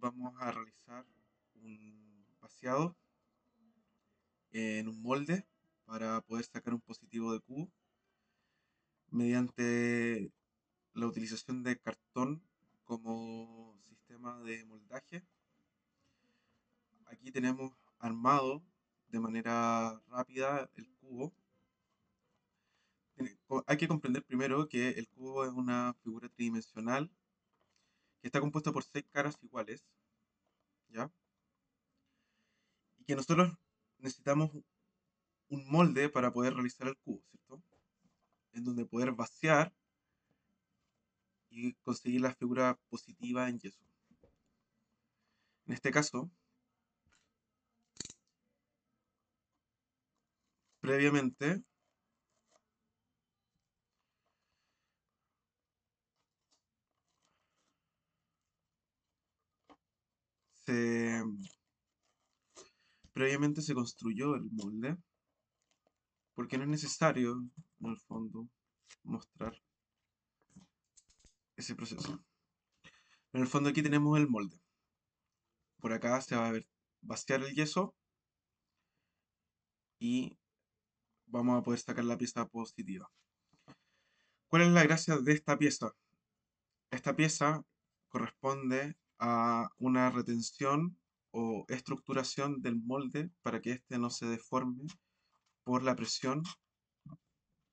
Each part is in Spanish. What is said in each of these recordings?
vamos a realizar un vaciado en un molde para poder sacar un positivo de cubo mediante la utilización de cartón como sistema de moldaje. Aquí tenemos armado de manera rápida el cubo. Hay que comprender primero que el cubo es una figura tridimensional que está compuesta por 6 caras iguales, ¿ya? Y que nosotros necesitamos un molde para poder realizar el cubo, ¿cierto? En donde poder vaciar y conseguir la figura positiva en yeso. En este caso, previamente se, previamente se construyó el molde, porque no es necesario, en el fondo, mostrar ese proceso. En el fondo aquí tenemos el molde. Por acá se va a ver vaciar el yeso y vamos a poder sacar la pieza positiva. ¿Cuál es la gracia de esta pieza? Esta pieza corresponde a una retención o estructuración del molde para que éste no se deforme por la presión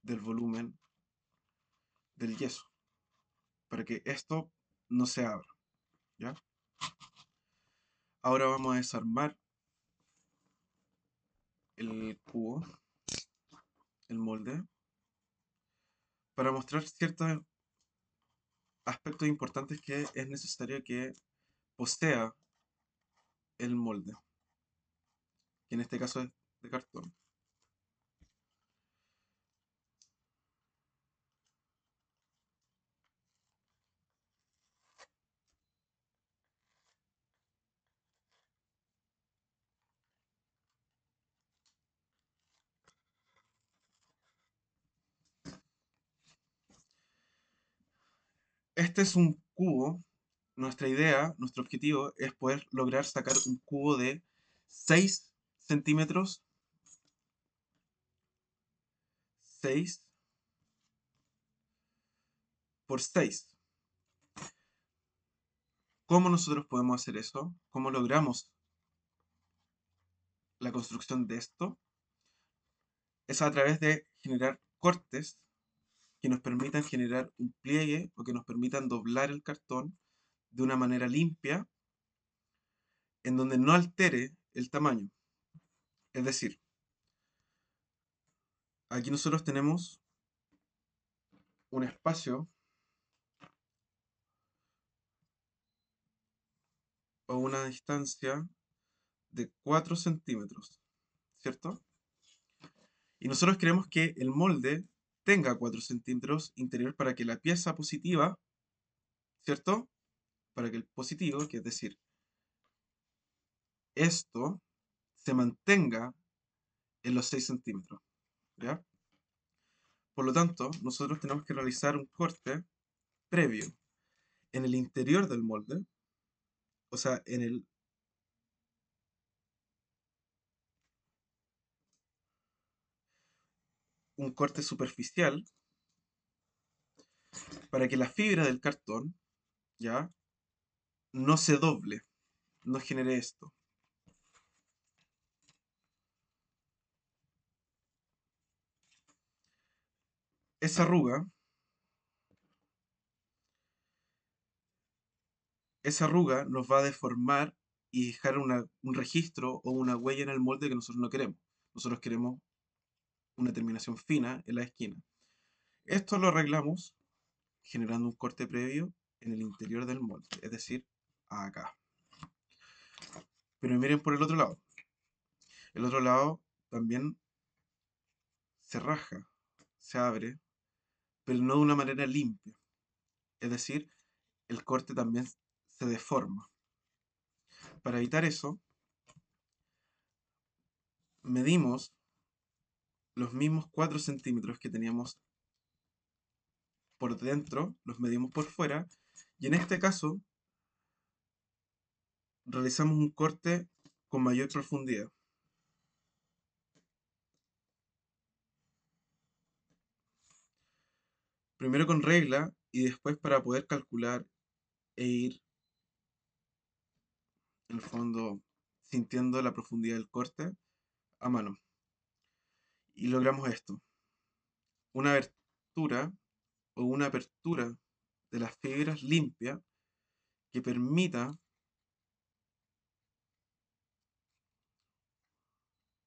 del volumen del yeso, para que esto no se abra, ¿ya? Ahora vamos a desarmar el cubo, el molde, para mostrar ciertos aspectos importantes que es necesario que posea el molde, que en este caso es de cartón. Este es un cubo. Nuestra idea, nuestro objetivo es poder lograr sacar un cubo de 6 centímetros, 6 por 6. ¿Cómo nosotros podemos hacer eso? ¿Cómo logramos la construcción de esto? Es a través de generar cortes que nos permitan generar un pliegue o que nos permitan doblar el cartón de una manera limpia en donde no altere el tamaño. Es decir, aquí nosotros tenemos un espacio o una distancia de 4 centímetros, ¿cierto? Y nosotros queremos que el molde tenga 4 centímetros interior para que la pieza positiva, ¿cierto? Para que el positivo, que es decir, esto se mantenga en los 6 centímetros, ¿ya? Por lo tanto, nosotros tenemos que realizar un corte previo en el interior del molde, o sea, un corte superficial para que la fibra del cartón, ¿ya? No se doble, no genere esto. Esa arruga, esa arruga nos va a deformar y dejar un registro o una huella en el molde que nosotros no queremos. Nosotros queremos una terminación fina en la esquina. Esto lo arreglamos generando un corte previo en el interior del molde, es decir, acá. Pero miren por el otro lado. El otro lado también se raja, se abre, pero no de una manera limpia. Es decir, el corte también se deforma. Para evitar eso, medimos los mismos 4 centímetros que teníamos por dentro, los medimos por fuera, y en este caso realizamos un corte con mayor profundidad. Primero con regla y después para poder calcular e ir, en el fondo, sintiendo la profundidad del corte a mano. Y logramos esto, una abertura o una apertura de las fibras limpia que permita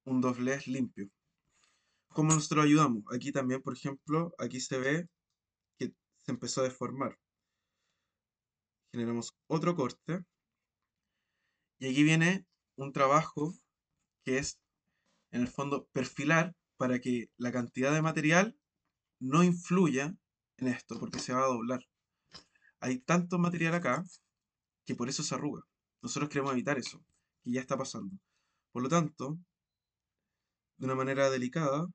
un doblez limpio. ¿Cómo nosotros ayudamos? Aquí también, por ejemplo, aquí se ve que se empezó a deformar. Generamos otro corte y aquí viene un trabajo que es, en el fondo, perfilar para que la cantidad de material no influya en esto, porque se va a doblar. Hay tanto material acá que por eso se arruga. Nosotros queremos evitar eso, que ya está pasando. Por lo tanto, de una manera delicada,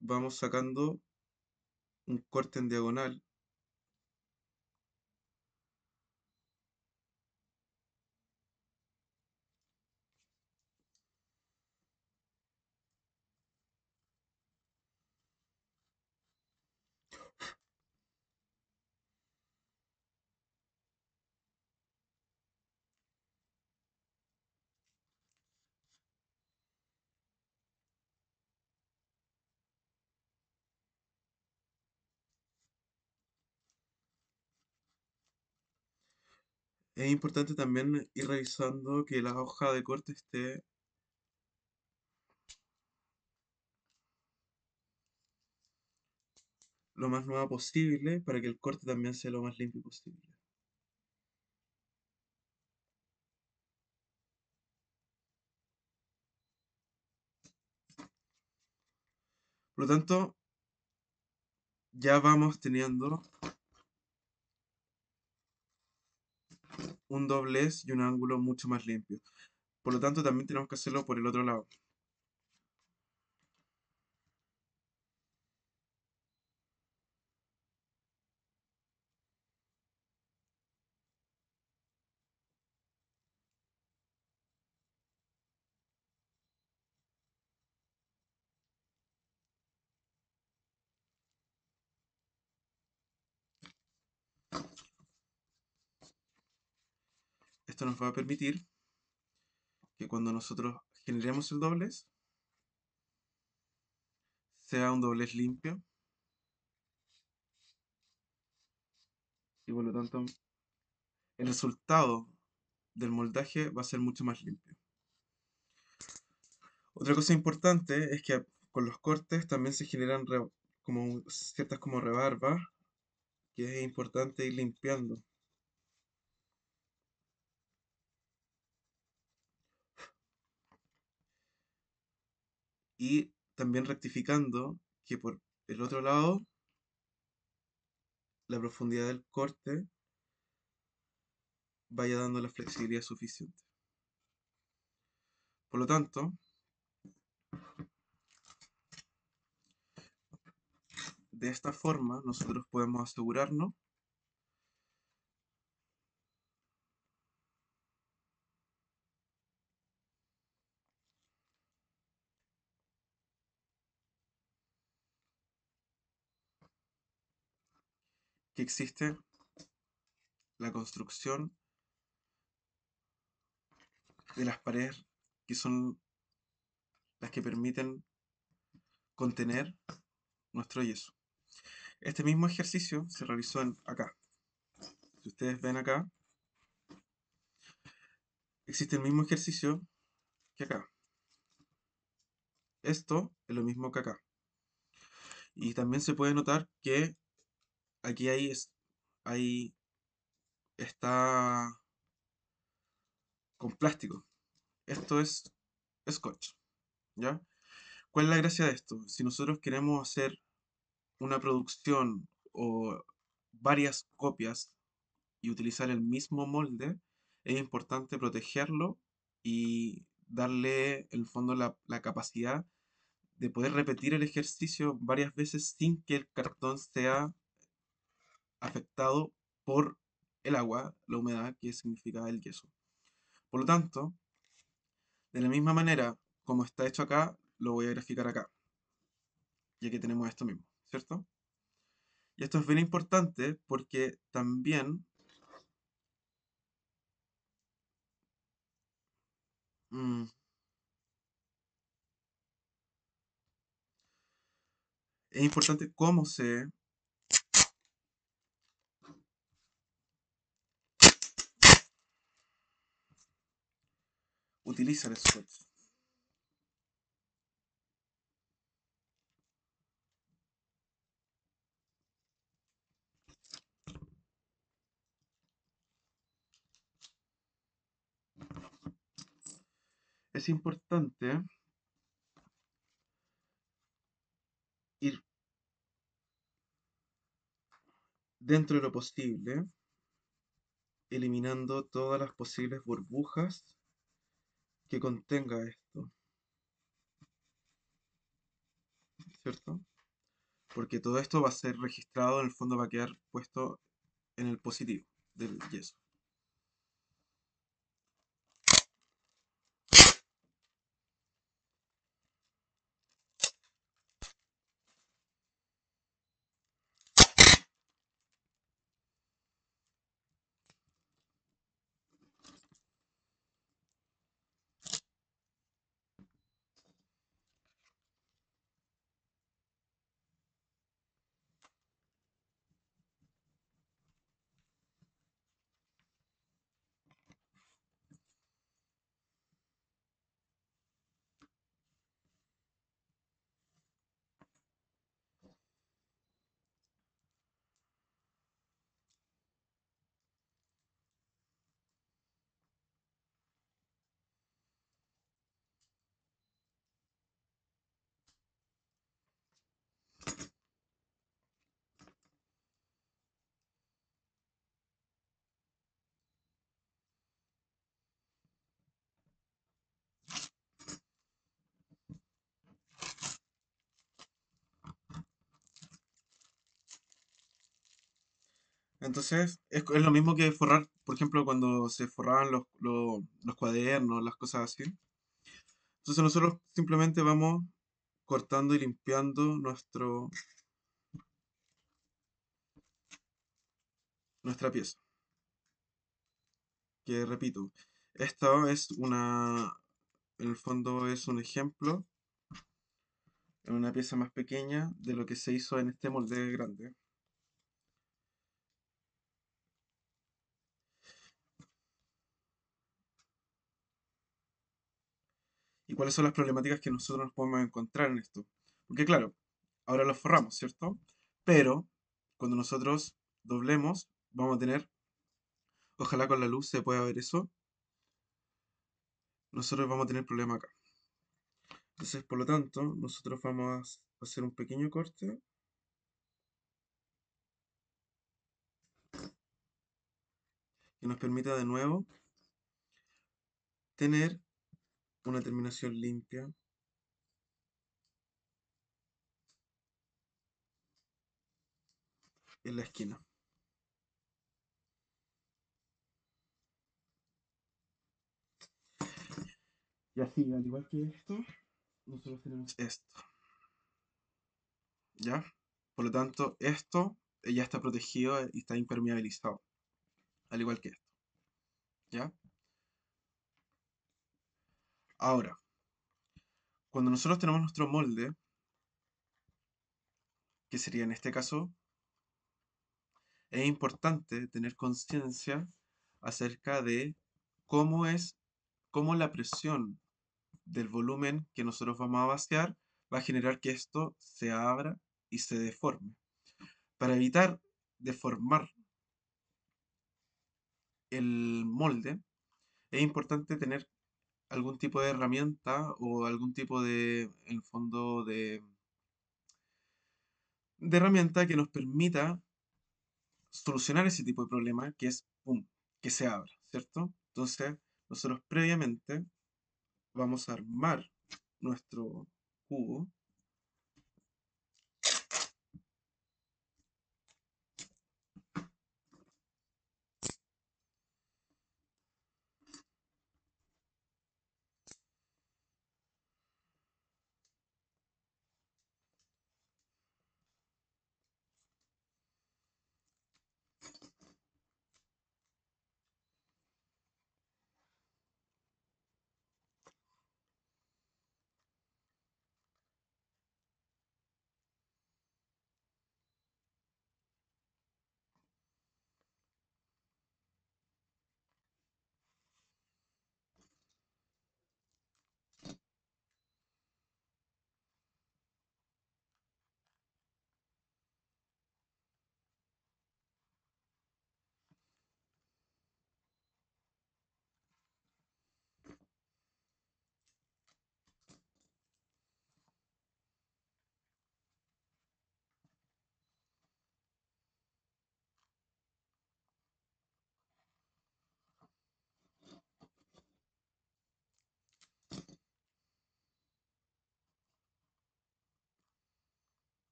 vamos sacando un corte en diagonal. Es importante también ir revisando que la hoja de corte esté lo más nueva posible para que el corte también sea lo más limpio posible. Por lo tanto, ya vamos teniendo un doblez y un ángulo mucho más limpio. Por lo tanto, también tenemos que hacerlo por el otro lado. Esto nos va a permitir que cuando nosotros generemos el doblez, sea un doblez limpio y por lo tanto el resultado del moldaje va a ser mucho más limpio. Otra cosa importante es que con los cortes también se generan como ciertas como rebarbas que es importante ir limpiando. Y también rectificando que por el otro lado la profundidad del corte vaya dando la flexibilidad suficiente. Por lo tanto, de esta forma nosotros podemos asegurarnos que existe la construcción de las paredes que son las que permiten contener nuestro yeso. Este mismo ejercicio se realizó acá. Si ustedes ven acá, existe el mismo ejercicio que acá. Esto es lo mismo que acá. Y también se puede notar que aquí hay está con plástico. Esto es scotch, ¿ya? ¿Cuál es la gracia de esto? Si nosotros queremos hacer una producción o varias copias y utilizar el mismo molde, es importante protegerlo y darle, en el fondo, la capacidad de poder repetir el ejercicio varias veces sin que el cartón sea afectado por el agua, la humedad, que significa el yeso. Por lo tanto, de la misma manera como está hecho acá, lo voy a graficar acá, ya que tenemos esto mismo, ¿cierto? Y esto es bien importante porque también mm, es importante cómo se utiliza el script. Es importante ir dentro de lo posible, eliminando todas las posibles burbujas que contenga esto, ¿cierto? Porque todo esto va a ser registrado, en el fondo va a quedar puesto en el positivo del yeso. Entonces, es lo mismo que forrar, por ejemplo, cuando se forraban los cuadernos, las cosas así. Entonces nosotros simplemente vamos cortando y limpiando nuestra pieza. Que repito, esto es en el fondo es un ejemplo, en una pieza más pequeña de lo que se hizo en este molde grande. ¿Y cuáles son las problemáticas que nosotros nos podemos encontrar en esto? Porque claro, ahora lo forramos, ¿cierto? Pero cuando nosotros doblemos, vamos a tener, ojalá con la luz se pueda ver eso, nosotros vamos a tener problema acá. Entonces, por lo tanto, nosotros vamos a hacer un pequeño corte que nos permita de nuevo tener una terminación limpia en la esquina. Y así, al igual que esto, nosotros tenemos esto, ¿ya? Por lo tanto, esto ya está protegido y está impermeabilizado, al igual que esto, ¿ya? Ahora, cuando nosotros tenemos nuestro molde, que sería en este caso, es importante tener conciencia acerca de cómo es, cómo la presión del volumen que nosotros vamos a vaciar va a generar que esto se abra y se deforme. Para evitar deformar el molde, es importante tener algún tipo de herramienta o algún tipo de, en el fondo, de herramienta que nos permita solucionar ese tipo de problema, que es, ¡pum!, que se abra, ¿cierto? Entonces, nosotros previamente vamos a armar nuestro cubo.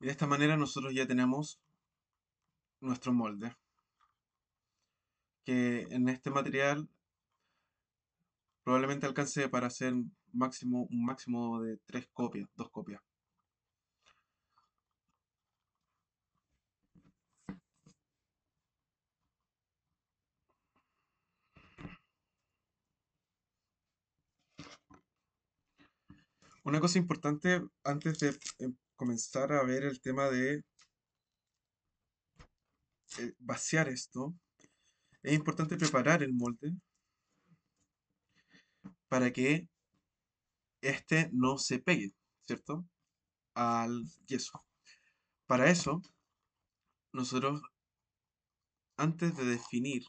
Y de esta manera nosotros ya tenemos nuestro molde, que en este material probablemente alcance para hacer un máximo de 3 copias, 2 copias. Una cosa importante antes de comenzar a ver el tema de vaciar esto, es importante preparar el molde para que este no se pegue, ¿cierto? Al yeso. Para eso, nosotros, antes de definir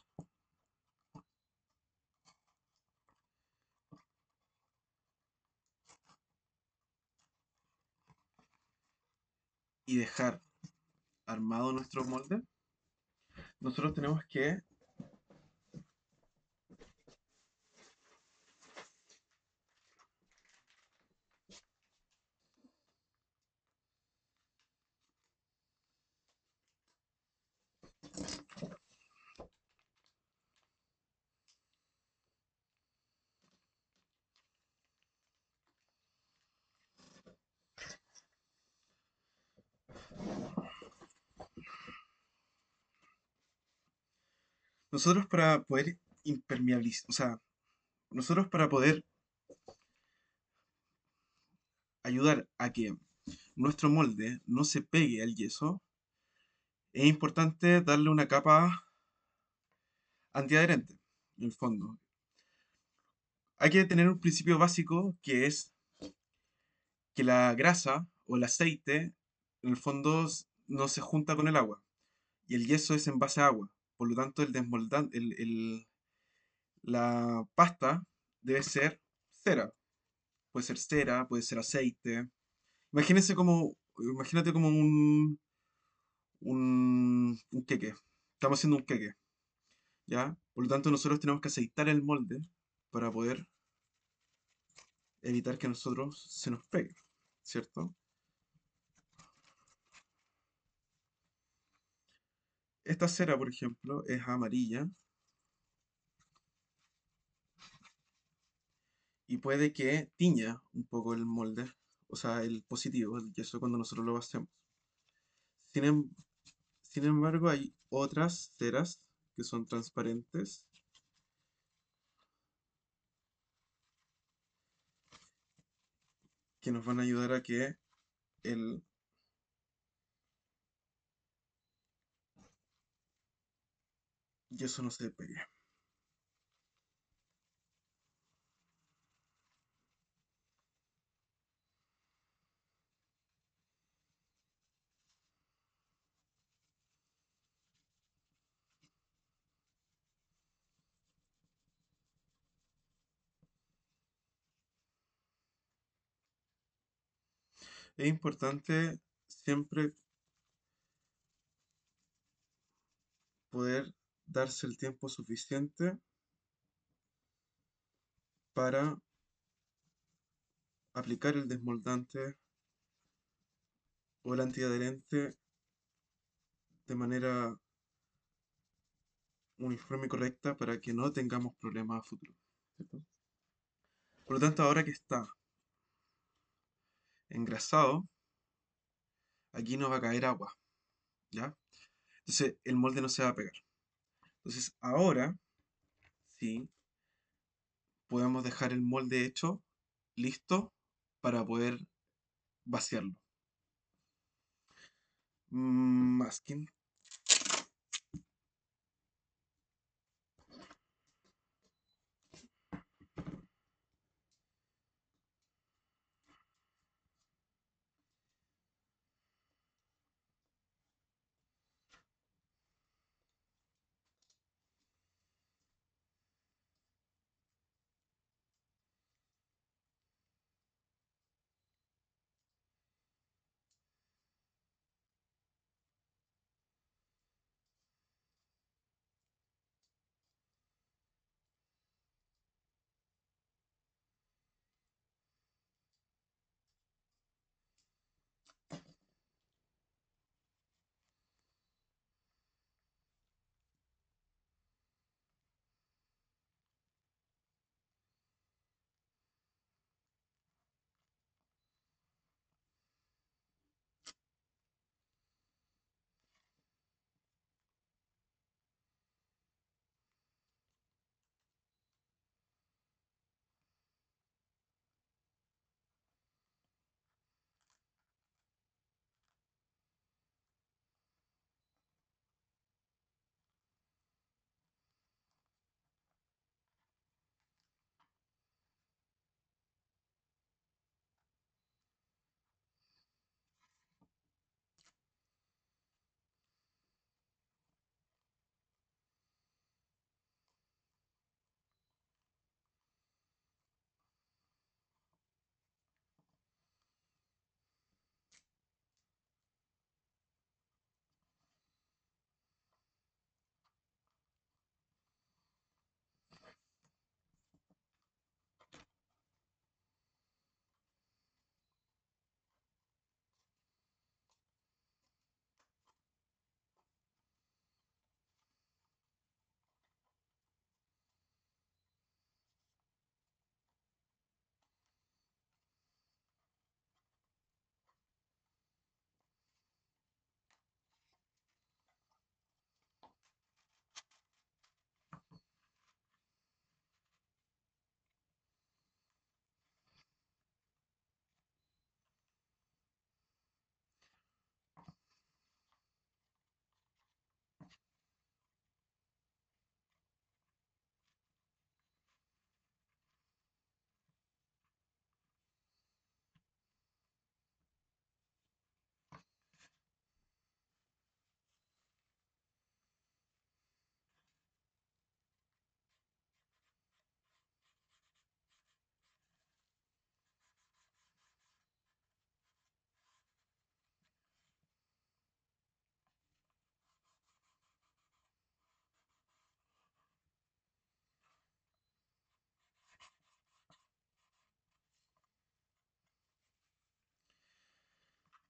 y dejar armado nuestro molde, nosotros tenemos que, nosotros para poder impermeabilizar, o sea, nosotros para poder ayudar a que nuestro molde no se pegue al yeso, es importante darle una capa antiadherente, en el fondo. Hay que tener un principio básico que es que la grasa o el aceite, en el fondo, no se junta con el agua. Y el yeso es en base a agua. Por lo tanto, la pasta debe ser cera. Puede ser cera, puede ser aceite. Imagínate como un queque. Estamos haciendo un queque, ¿ya? Por lo tanto, nosotros tenemos que aceitar el molde para poder evitar que a nosotros se nos pegue, ¿cierto? Esta cera, por ejemplo, es amarilla y puede que tiña un poco el molde, o sea, el positivo, el yeso cuando nosotros lo hacemos. Sin, em- Sin embargo, hay otras ceras que son transparentes que nos van a ayudar a que el yeso no se pegue. Es importante siempre poder darse el tiempo suficiente para aplicar el desmoldante o el antiadherente de manera uniforme y correcta para que no tengamos problemas a futuro, ¿cierto? Por lo tanto, ahora que está engrasado, aquí no va a caer agua, ¿ya? Entonces el molde no se va a pegar. Entonces ahora sí podemos dejar el molde hecho, listo, para poder vaciarlo. Masking.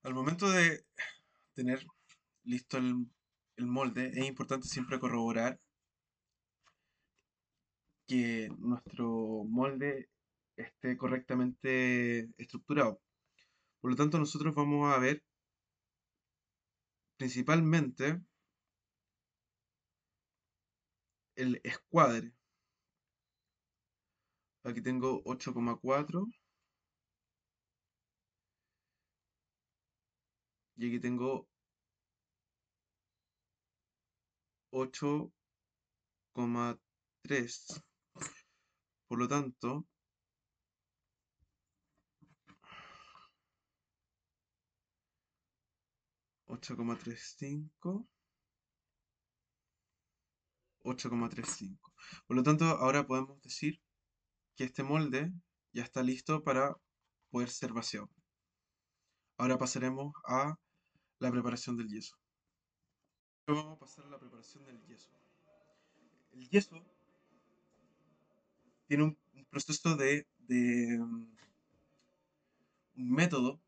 Al momento de tener listo el molde, es importante siempre corroborar que nuestro molde esté correctamente estructurado. Por lo tanto, nosotros vamos a ver principalmente el escuadre. Aquí tengo 8,4 y aquí tengo 8,3. Por lo tanto, 8,35, 8,35. Por lo tanto, ahora podemos decir que este molde ya está listo para poder ser vaciado. Ahora pasaremos a la preparación del yeso. Ahora vamos a pasar a la preparación del yeso. El yeso tiene un proceso un método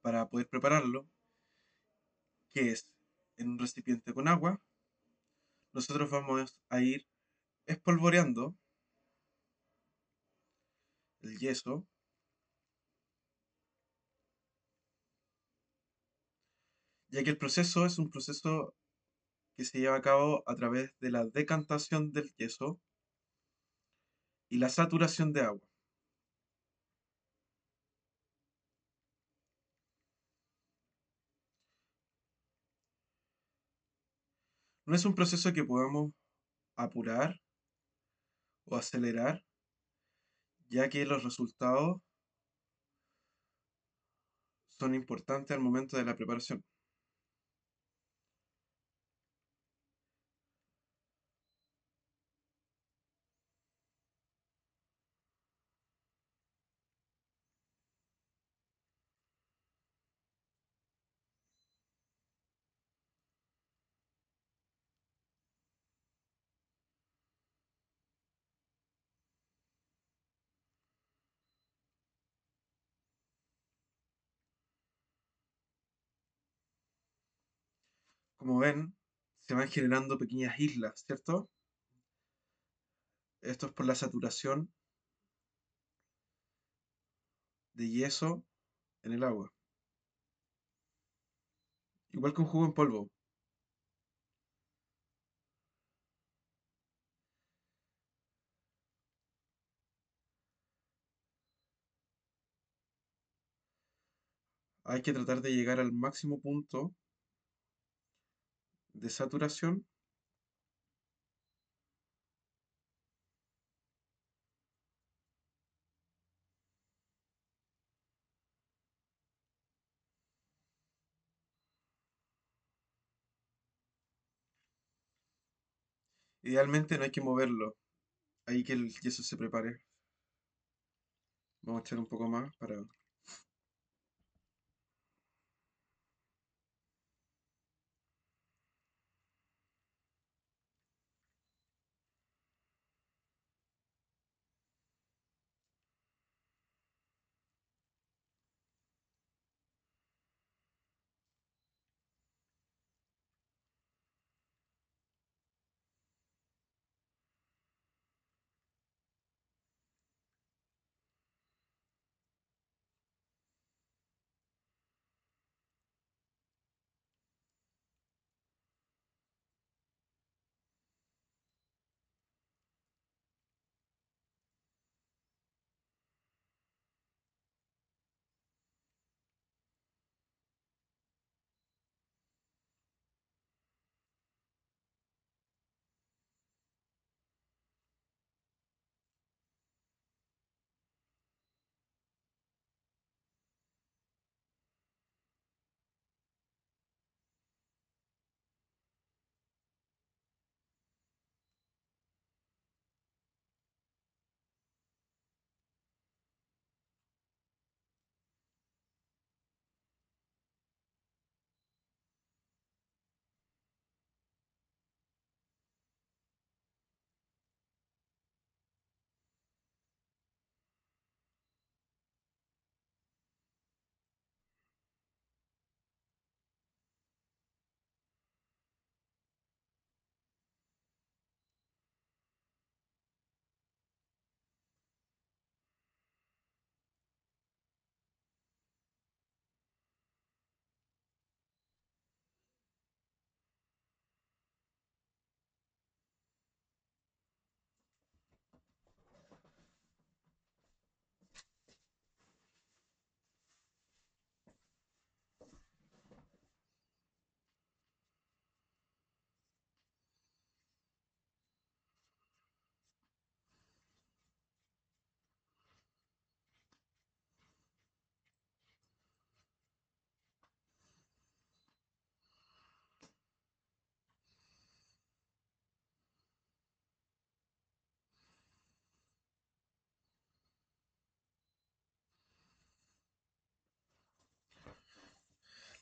para poder prepararlo, que es en un recipiente con agua. Nosotros vamos a ir espolvoreando el yeso, ya que el proceso es un proceso que se lleva a cabo a través de la decantación del yeso y la saturación de agua. No es un proceso que podamos apurar o acelerar, ya que los resultados son importantes al momento de la preparación. Como ven, se van generando pequeñas islas, ¿cierto? Esto es por la saturación de yeso en el agua. Igual que un jugo en polvo. Hay que tratar de llegar al máximo punto de saturación. Idealmente no hay que moverlo. Ahí que el yeso se prepare. Vamos a echar un poco más para...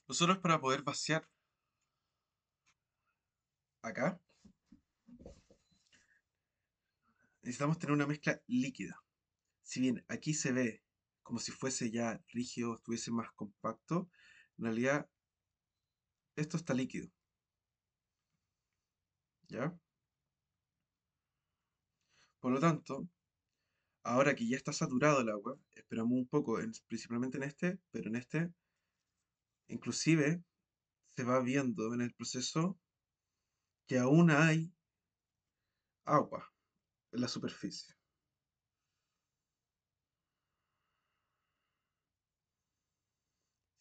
Nosotros para poder vaciar acá, necesitamos tener una mezcla líquida. Si bien aquí se ve como si fuese ya rígido, estuviese más compacto, en realidad esto está líquido, ¿ya? Por lo tanto, ahora que ya está saturado el agua, esperamos un poco, principalmente en este, pero en este, inclusive, se va viendo en el proceso que aún hay agua en la superficie.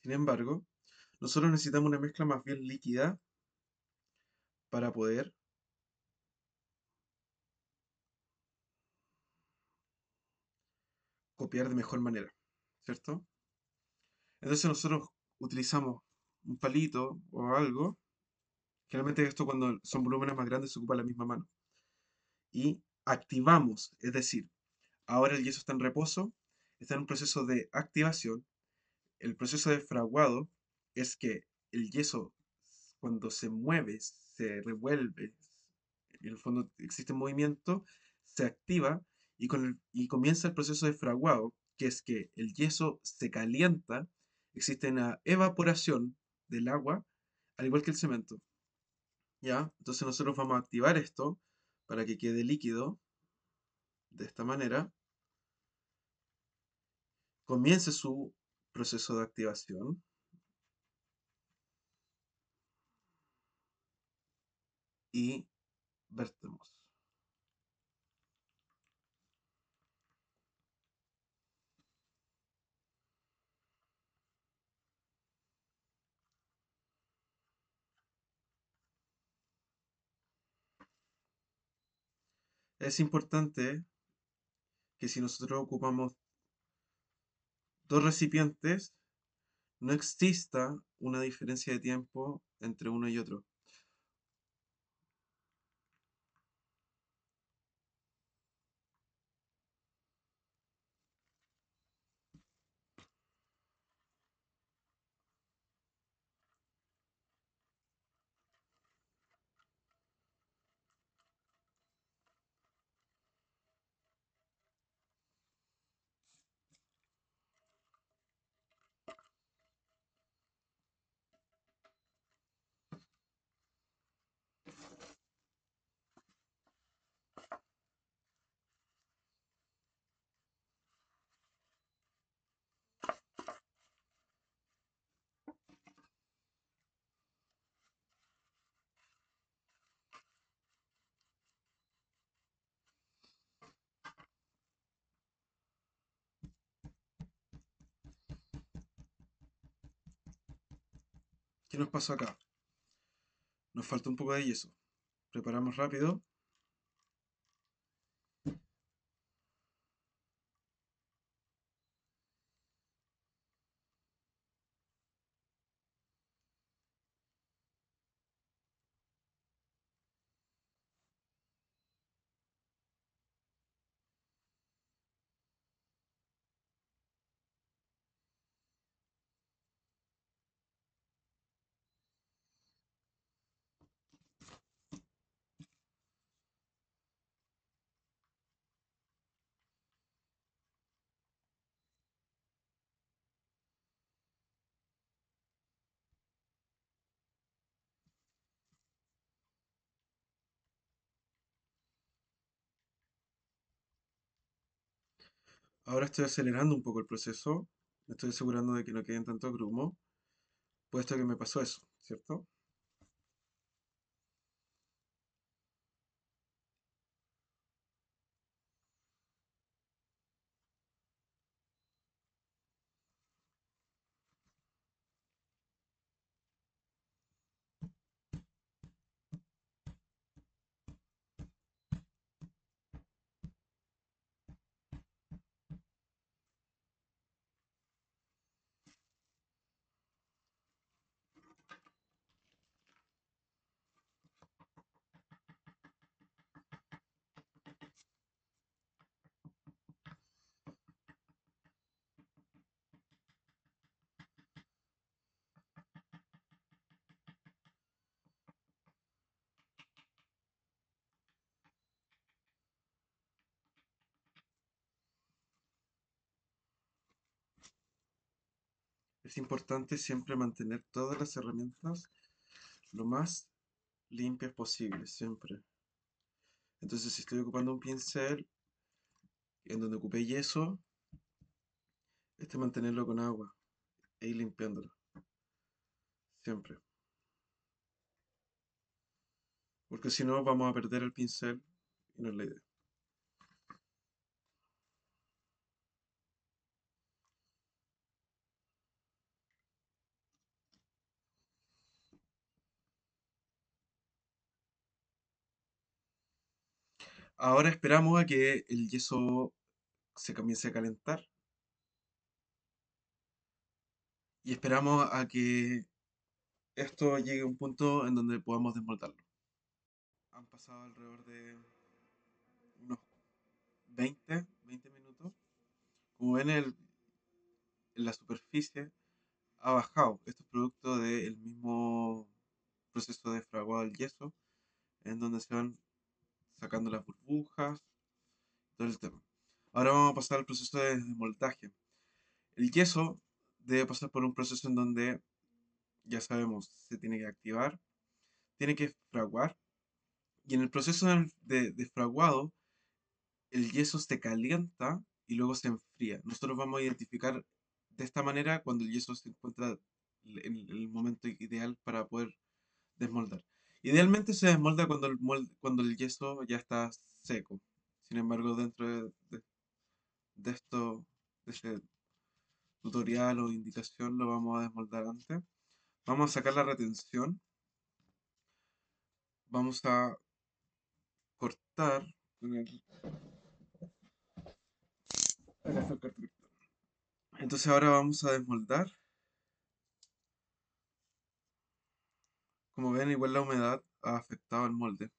Sin embargo, nosotros necesitamos una mezcla más bien líquida para poder copiar de mejor manera, ¿cierto? Entonces nosotros utilizamos un palito o algo. Generalmente esto cuando son volúmenes más grandes se ocupa la misma mano. Y activamos, es decir, ahora el yeso está en reposo, está en un proceso de activación. El proceso de fraguado es que el yeso cuando se mueve, se revuelve, en el fondo existe movimiento, se activa y comienza el proceso de fraguado, que es que el yeso se calienta, existe una evaporación del agua, al igual que el cemento. ¿Ya? Entonces nosotros vamos a activar esto para que quede líquido de esta manera. Comience su proceso de activación y vertemos. Es importante que si nosotros ocupamos dos recipientes, no exista una diferencia de tiempo entre uno y otro. ¿Qué nos pasó acá? Nos falta un poco de yeso. Preparamos rápido. Ahora estoy acelerando un poco el proceso. Me estoy asegurando de que no queden tanto grumo, puesto que me pasó eso, ¿cierto? Es importante siempre mantener todas las herramientas lo más limpias posible, siempre. Entonces, si estoy ocupando un pincel en donde ocupé yeso, mantenerlo con agua e ir limpiándolo, siempre. Porque si no, vamos a perder el pincel y no es la idea. Ahora esperamos a que el yeso se comience a calentar y esperamos a que esto llegue a un punto en donde podamos desmoldarlo. Han pasado alrededor de unos 20 minutos. Como ven, en la superficie ha bajado. Esto es producto del mismo proceso de fraguado del yeso, en donde se van sacando las burbujas, todo el tema. Ahora vamos a pasar al proceso de desmoldaje. El yeso debe pasar por un proceso en donde, ya sabemos, se tiene que activar, tiene que fraguar, y en el proceso de fraguado, el yeso se calienta y luego se enfría. Nosotros vamos a identificar de esta manera cuando el yeso se encuentra en el momento ideal para poder desmoldar. Idealmente se desmolda cuando el yeso ya está seco. Sin embargo, dentro de esto, de este tutorial o indicación, lo vamos a desmoldar antes. Vamos a sacar la retención. Vamos a cortar con acá está el cartón. Entonces ahora vamos a desmoldar. Como ven, igual la humedad ha afectado el molde.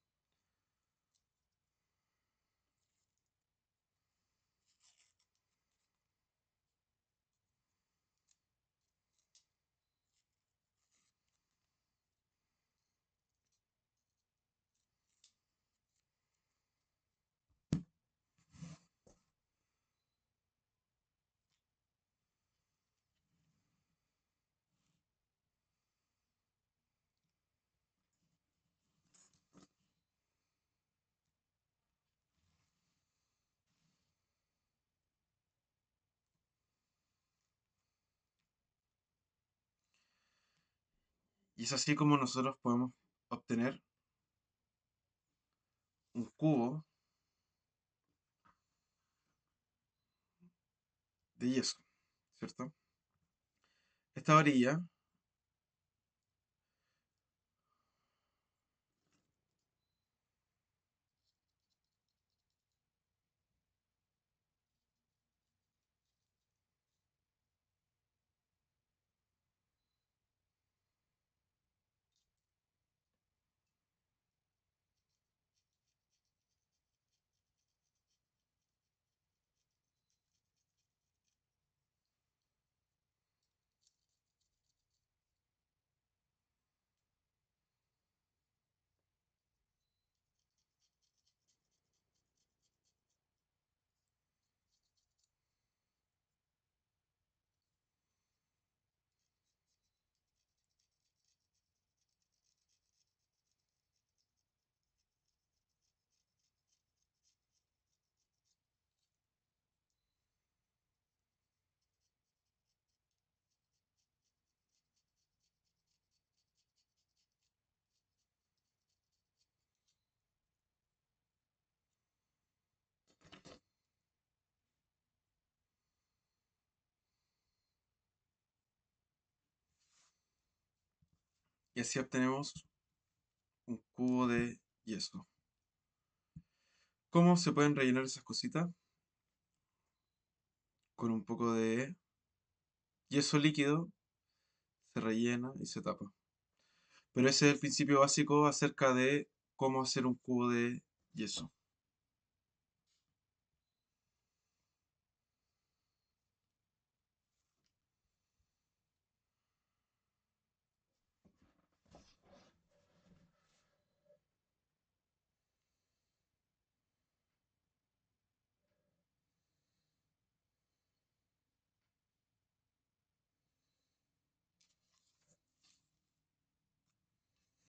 Y es así como nosotros podemos obtener un cubo de yeso, ¿cierto? Esta varilla, y así obtenemos un cubo de yeso. ¿Cómo se pueden rellenar esas cositas? Con un poco de yeso líquido, se rellena y se tapa. Pero ese es el principio básico acerca de cómo hacer un cubo de yeso.